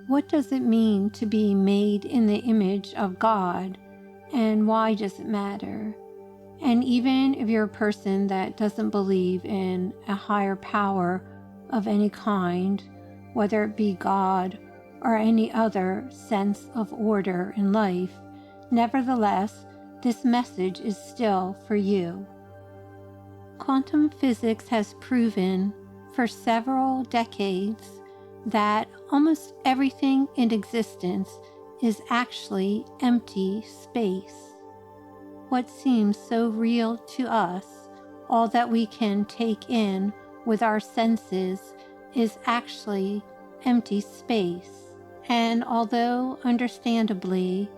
what does it mean to be made in the image of God, and why does it matter? And even if you're a person that doesn't believe in a higher power of any kind, whether it be God or any other sense of order in life, nevertheless, this message is still for you. Quantum physics has proven for several decades that almost everything in existence is actually empty space. What seems so real to us, all that we can take in with our senses, is actually empty space. And although understandably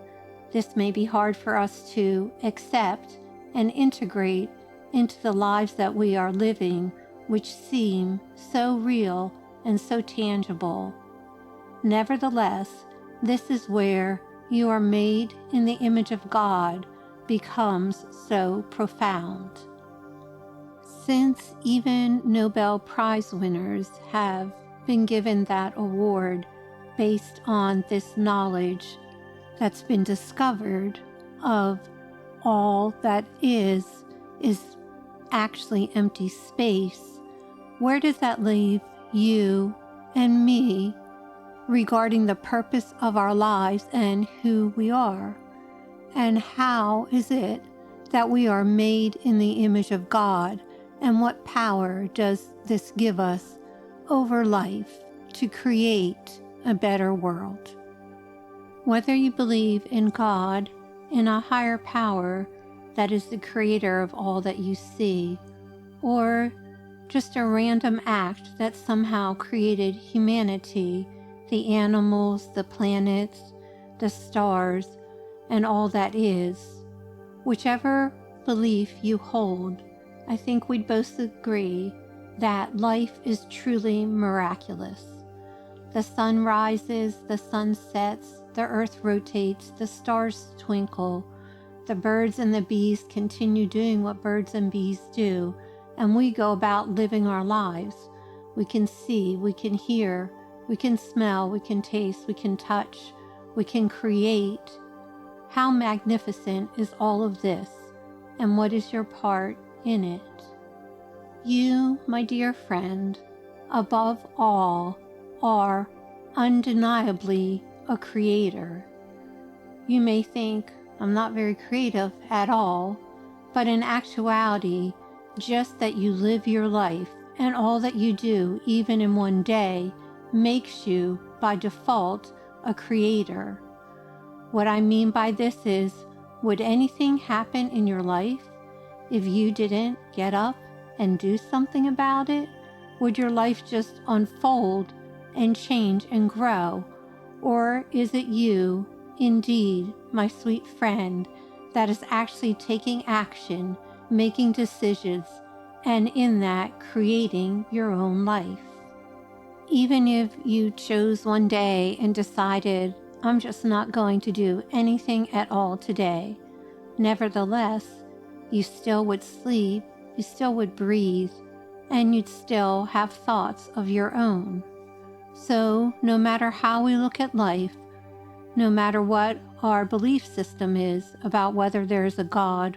this may be hard for us to accept and integrate into the lives that we are living, which seem so real and so tangible, nevertheless, this is where you are made in the image of God becomes so profound. Since even Nobel Prize winners have been given that award based on this knowledge that's been discovered of all that is actually empty space, where does that leave you and me regarding the purpose of our lives and who we are? And how is it that we are made in the image of God? And what power does this give us over life to create a better world? Whether you believe in God, in a higher power that is the creator of all that you see, or just a random act that somehow created humanity, the animals, the planets, the stars, and all that is, whichever belief you hold, I think we'd both agree that life is truly miraculous. The sun rises, the sun sets, the earth rotates, the stars twinkle, the birds and the bees continue doing what birds and bees do, and we go about living our lives. We can see, we can hear, we can smell, we can taste, we can touch, we can create. How magnificent is all of this, and what is your part in it? You, my dear friend, above all, are undeniably a creator. You may think, I'm not very creative at all, but in actuality, just that you live your life and all that you do, even in one day, makes you, by default, a creator. What I mean by this is, would anything happen in your life if you didn't get up and do something about it? Would your life just unfold and change and grow? Or is it you, indeed, my sweet friend, that is actually taking action, making decisions, and in that creating your own life? Even if you chose one day and decided, I'm just not going to do anything at all today, nevertheless, you still would sleep, you still would breathe, and you'd still have thoughts of your own. So, no matter how we look at life, no matter what our belief system is about whether there's a God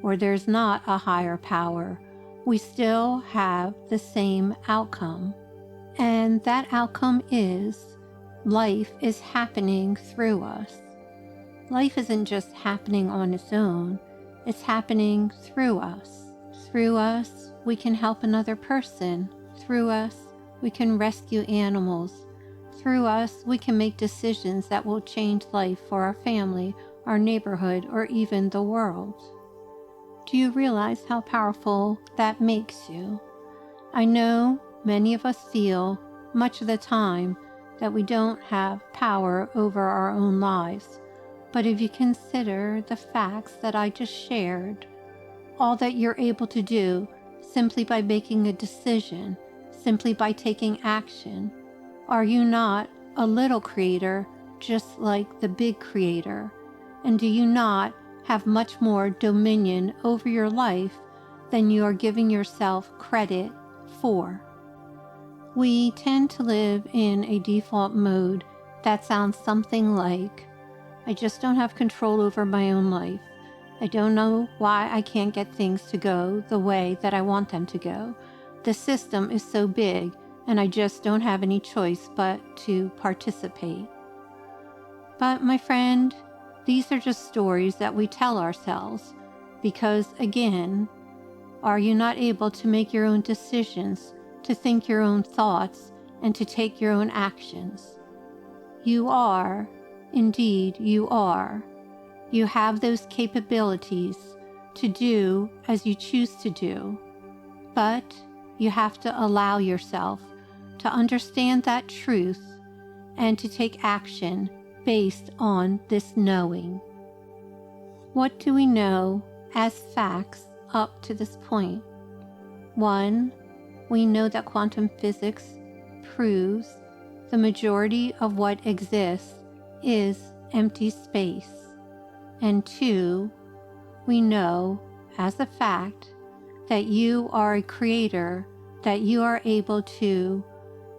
or there's not a higher power, we still have the same outcome. And that outcome is life is happening through us. Life isn't just happening on its own, it's happening through us. Through us, we can help another person. Through us, we can rescue animals. Through us, we can make decisions that will change life for our family, our neighborhood, or even the world. Do you realize how powerful that makes you? I know many of us feel, much of the time, that we don't have power over our own lives. But if you consider the facts that I just shared, all that you're able to do simply by making a decision, simply by taking action, are you not a little creator just like the big creator? And do you not have much more dominion over your life than you are giving yourself credit for? We tend to live in a default mode that sounds something like, I just don't have control over my own life. I don't know why I can't get things to go the way that I want them to go. The system is so big, and I just don't have any choice but to participate. But my friend, these are just stories that we tell ourselves because, again, are you not able to make your own decisions, to think your own thoughts, and to take your own actions? You are. Indeed, you are. You have those capabilities to do as you choose to do, but you have to allow yourself to understand that truth and to take action based on this knowing. What do we know as facts up to this point? 1, we know that quantum physics proves the majority of what exists is empty space. And 2, we know as a fact that you are a creator, that you are able to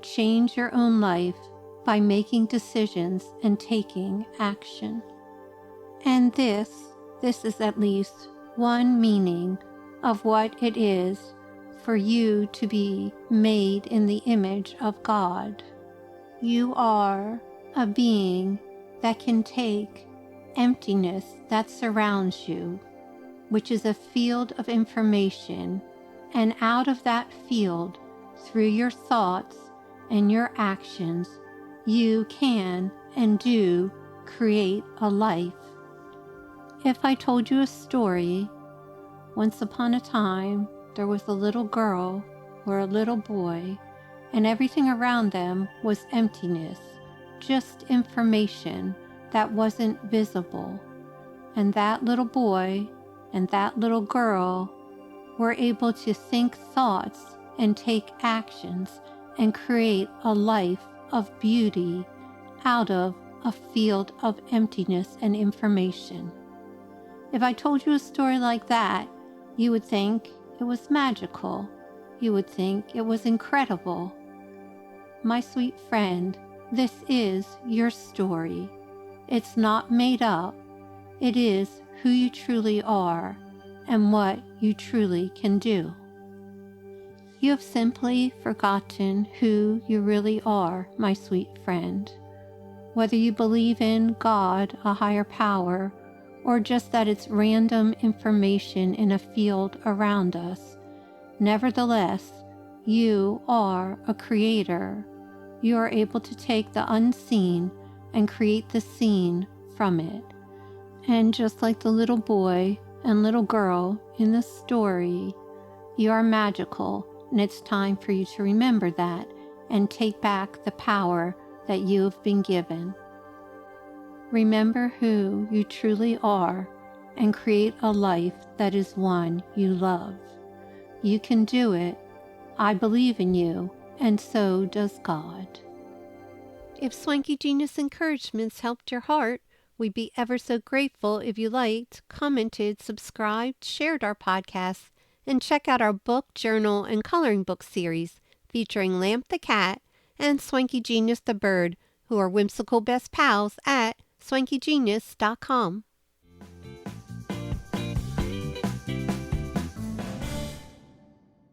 change your own life by making decisions and taking action. And this is at least one meaning of what it is for you to be made in the image of God. You are a being that can take emptiness that surrounds you, which is a field of information, and out of that field, through your thoughts and your actions, you can and do create a life. If I told you a story, once upon a time there was a little girl or a little boy, and everything around them was emptiness, just information that wasn't visible. And that little boy and that little girl were able to think thoughts and take actions and create a life of beauty out of a field of emptiness and information. If I told you a story like that, you would think it was magical. You would think it was incredible. My sweet friend, this is your story. It's not made up. It is who you truly are and what you truly can do. You have simply forgotten who you really are, my sweet friend. Whether you believe in God, a higher power, or just that it's random information in a field around us, nevertheless, you are a creator. You are able to take the unseen and create the seen from it. And just like the little boy and little girl in the story, you are magical, and it's time for you to remember that and take back the power that you have been given. Remember who you truly are and create a life that is one you love. You can do it. I believe in you, and so does God. If Swanky Genius encouragements helped your heart, we'd be ever so grateful if you liked, commented, subscribed, shared our podcasts, and check out our book, journal, and coloring book series featuring Lamp the cat and Swanky Genius the bird, who are whimsical best pals at swankygenius.com.